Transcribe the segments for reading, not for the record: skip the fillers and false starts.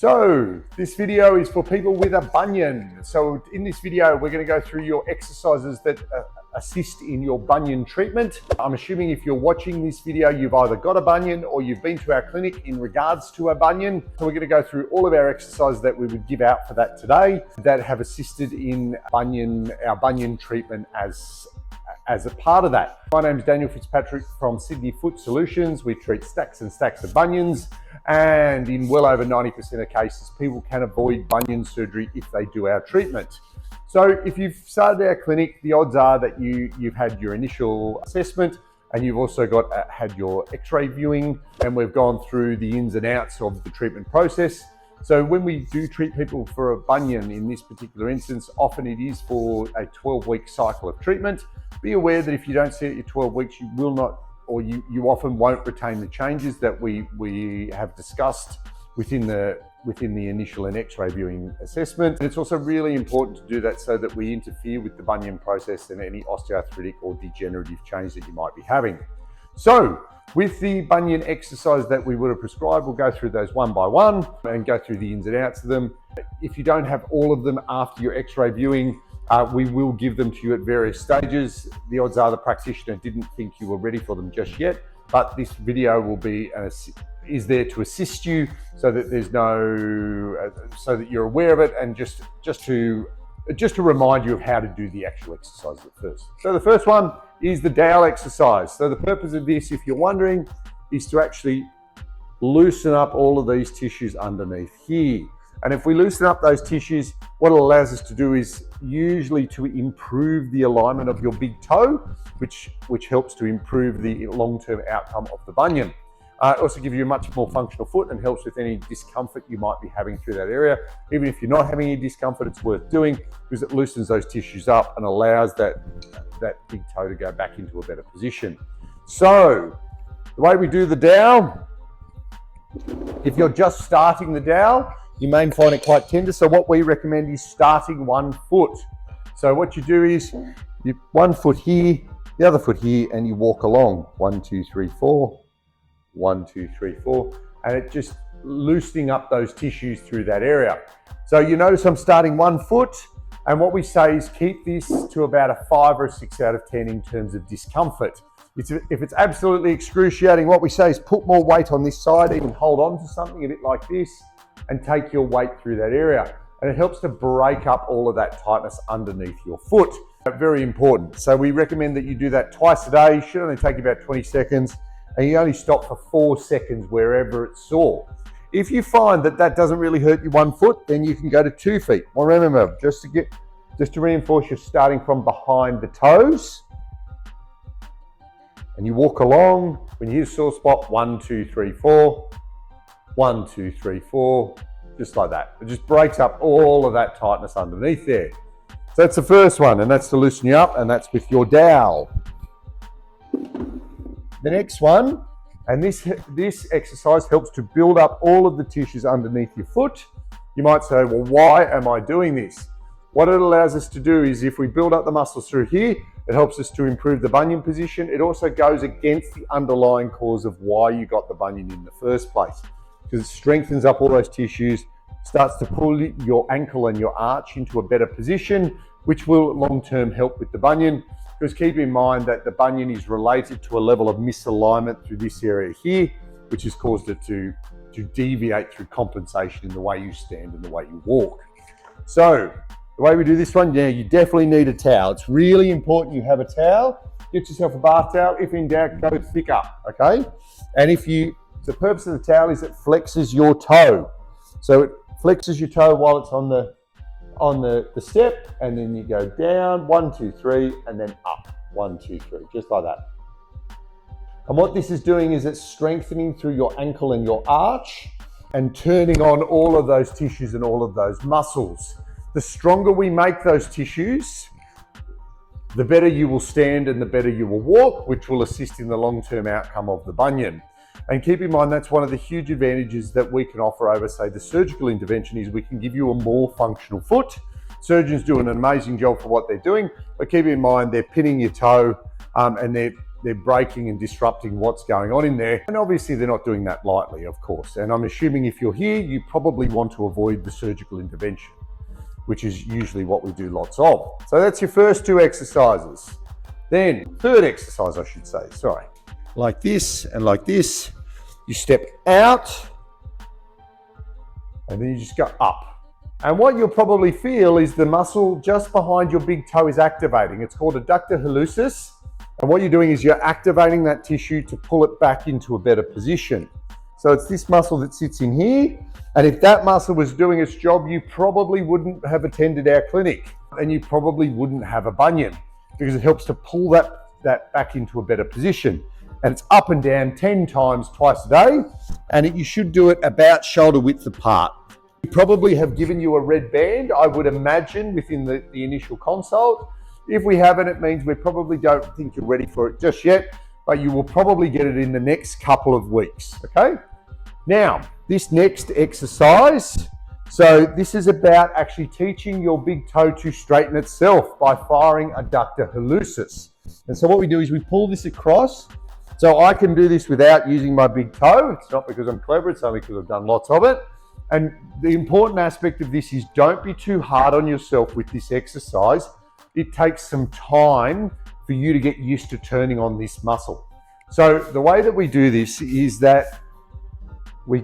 So this video is for people with a bunion. So in this video, we're going to go through your exercises that assist in your bunion treatment. I'm assuming if you're watching this video, you've either got a bunion or you've been to our clinic in regards to a bunion. So we're going to go through all of our exercises that we would give out for that today that have assisted in our bunion treatment as a part of that. My name is Daniel Fitzpatrick from Sydney Foot Solutions. We treat stacks and stacks of bunions, and in well over 90% of cases, people can avoid bunion surgery if they do our treatment. So if you've started our clinic, the odds are that you've had your initial assessment and you've also had your x-ray viewing, and we've gone through the ins and outs of the treatment process. So when we do treat people for a bunion in this particular instance, often it is for a 12-week cycle of treatment. Be aware that if you don't see it at your 12 weeks, you will not, or you often won't retain the changes that we have discussed within the initial and x-ray viewing assessment. And it's also really important to do that so that we interfere with the bunion process and any osteoarthritic or degenerative change that you might be having. So with the bunion exercise that we would have prescribed, we'll go through those one by one and go through the ins and outs of them. If you don't have all of them after your x-ray viewing, we will give them to you at various stages. The odds are the practitioner didn't think you were ready for them just yet, but this video will is there to assist you so that there's so that you're aware of it, and just to remind you of how to do the actual exercise at first. So the first one is the dowel exercise. So the purpose of this, if you're wondering, is to actually loosen up all of these tissues underneath here. And if we loosen up those tissues, what it allows us to do is usually to improve the alignment of your big toe, which helps to improve the long-term outcome of the bunion. It also gives you a much more functional foot and helps with any discomfort you might be having through that area. Even if you're not having any discomfort, it's worth doing because it loosens those tissues up and allows that big toe to go back into a better position. So the way we do the dowel, if you're just starting the dowel, you may find it quite tender. So what we recommend is starting 1 foot. So what you do is you 1 foot here, the other foot here, and you walk along 1, 2, 3, 4, 1, 2, 3, 4, and it just loosening up those tissues through that area. So you notice I'm starting 1 foot, and what we say is keep this to about a 5 or a 6 out of 10 in terms of discomfort. If it's absolutely excruciating, what we say is put more weight on this side, even hold on to something a bit like this, and take your weight through that area. And it helps to break up all of that tightness underneath your foot. Very important. So we recommend that you do that twice a day. It should only take you about 20 seconds. And you only stop for 4 seconds wherever it's sore. If you find that doesn't really hurt you 1 foot, then you can go to 2 feet. Well, remember, just to reinforce, you're starting from behind the toes. And you walk along. When you hit a sore spot, 1, 2, 3, 4. 1, 2, 3, 4, just like that. It just breaks up all of that tightness underneath there. So that's the first one, and that's to loosen you up, and that's with your dowel. The next one, and this exercise helps to build up all of the tissues underneath your foot. You might say, well, why am I doing this? What it allows us to do is if we build up the muscles through here, it helps us to improve the bunion position. It also goes against the underlying cause of why you got the bunion in the first place, because it strengthens up all those tissues, starts to pull your ankle and your arch into a better position, which will long-term help with the bunion. Because keep in mind that the bunion is related to a level of misalignment through this area here, which has caused it to deviate through compensation in the way you stand and the way you walk. So the way we do this one, yeah, you definitely need a towel. It's really important you have a towel. Get yourself a bath towel. If in doubt, go thick up, okay? And the purpose of the towel is it flexes your toe. So it flexes your toe while it's on the step, and then you go down, 1, 2, 3, and then up, 1, 2, 3, just like that. And what this is doing is it's strengthening through your ankle and your arch and turning on all of those tissues and all of those muscles. The stronger we make those tissues, the better you will stand and the better you will walk, which will assist in the long-term outcome of the bunion. And keep in mind, that's one of the huge advantages that we can offer over, say, the surgical intervention is we can give you a more functional foot. Surgeons do an amazing job for what they're doing, but keep in mind they're pinning your toe and they're breaking and disrupting what's going on in there. And obviously they're not doing that lightly, of course. And I'm assuming if you're here, you probably want to avoid the surgical intervention, which is usually what we do lots of. So that's your first two exercises. Then third exercise, I should say, sorry. Like this and like this, you step out and then you just go up. And what you'll probably feel is the muscle just behind your big toe is activating. It's called Adductor hallucis. And what you're doing is you're activating that tissue to pull it back into a better position. So it's this muscle that sits in here. And if that muscle was doing its job, you probably wouldn't have attended our clinic and you probably wouldn't have a bunion because it helps to pull that back into a better position. And it's up and down 10 times twice a day. And you should do it about shoulder width apart. We probably have given you a red band, I would imagine, within the initial consult. If we haven't, it means we probably don't think you're ready for it just yet, but you will probably get it in the next couple of weeks, okay? Now, this next exercise, so this is about actually teaching your big toe to straighten itself by firing Adductor hallucis. And so what we do is we pull this across. So I can do this without using my big toe. It's not because I'm clever, it's only because I've done lots of it. And the important aspect of this is don't be too hard on yourself with this exercise. It takes some time for you to get used to turning on this muscle. So the way that we do this is that we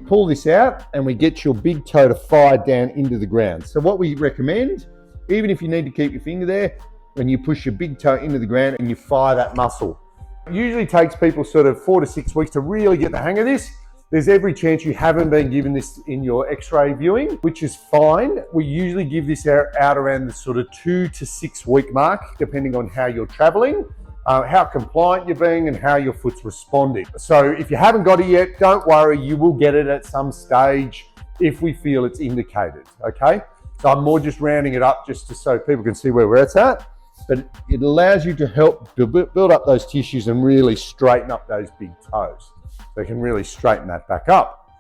pull this out and we get your big toe to fire down into the ground. So what we recommend, even if you need to keep your finger there, when you push your big toe into the ground and you fire that muscle. It usually takes people sort of 4 to 6 weeks to really get the hang of this. There's every chance you haven't been given this in your x-ray viewing, which is fine. We usually give this out around the sort of 2 to 6 week mark, depending on how you're traveling, how compliant you're being and how your foot's responding. So if you haven't got it yet, don't worry, you will get it at some stage if we feel it's indicated, okay? So I'm more just rounding it up just so people can see where it's at, but it allows you to help build up those tissues and really straighten up those big toes. They can really straighten that back up.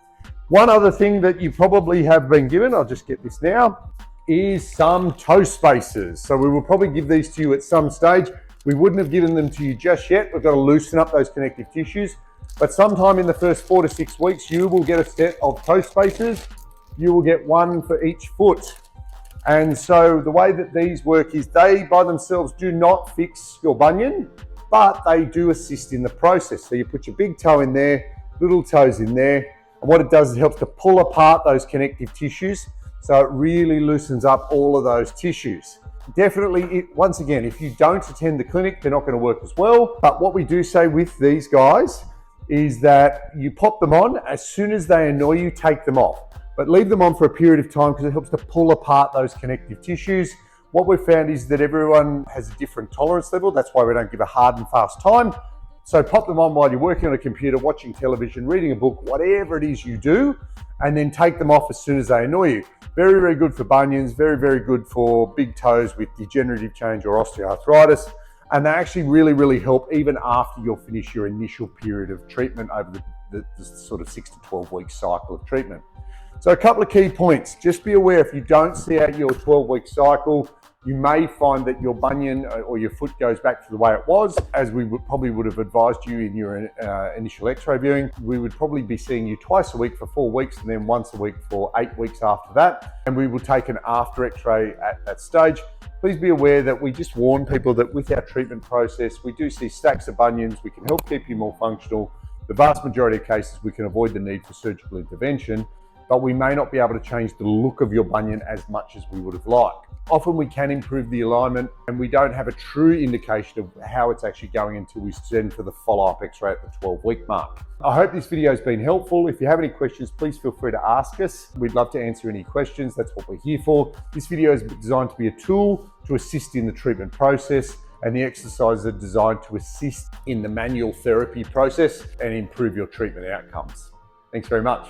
One other thing that you probably have been given, I'll just get this now, is some toe spacers. So we will probably give these to you at some stage. We wouldn't have given them to you just yet. We've got to loosen up those connective tissues. But sometime in the first 4 to 6 weeks, you will get a set of toe spacers. You will get one for each foot. And so the way that these work is they by themselves do not fix your bunion, but they do assist in the process. So you put your big toe in there, little toes in there, and what it does is it helps to pull apart those connective tissues. So it really loosens up all of those tissues. Definitely, once again, if you don't attend the clinic, they're not going to work as well. But what we do say with these guys is that you pop them on, as soon as they annoy you, take them off. But leave them on for a period of time because it helps to pull apart those connective tissues. What we've found is that everyone has a different tolerance level. That's why we don't give a hard and fast time. So pop them on while you're working on a computer, watching television, reading a book, whatever it is you do, and then take them off as soon as they annoy you. Very, very good for bunions, very, very good for big toes with degenerative change or osteoarthritis. And they actually really, really help even after you'll finish your initial period of treatment over the sort of 6 to 12 week cycle of treatment. So a couple of key points. Just be aware if you don't see out your 12-week cycle, you may find that your bunion or your foot goes back to the way it was, as we probably would have advised you in your initial x-ray viewing. We would probably be seeing you twice a week for 4 weeks and then once a week for 8 weeks after that. And we will take an after x-ray at that stage. Please be aware that we just warn people that with our treatment process, we do see stacks of bunions. We can help keep you more functional. The vast majority of cases, we can avoid the need for surgical intervention, but we may not be able to change the look of your bunion as much as we would have liked. Often we can improve the alignment and we don't have a true indication of how it's actually going until we send for the follow-up x-ray at the 12-week mark. I hope this video has been helpful. If you have any questions, please feel free to ask us. We'd love to answer any questions. That's what we're here for. This video is designed to be a tool to assist in the treatment process, and the exercises are designed to assist in the manual therapy process and improve your treatment outcomes. Thanks very much.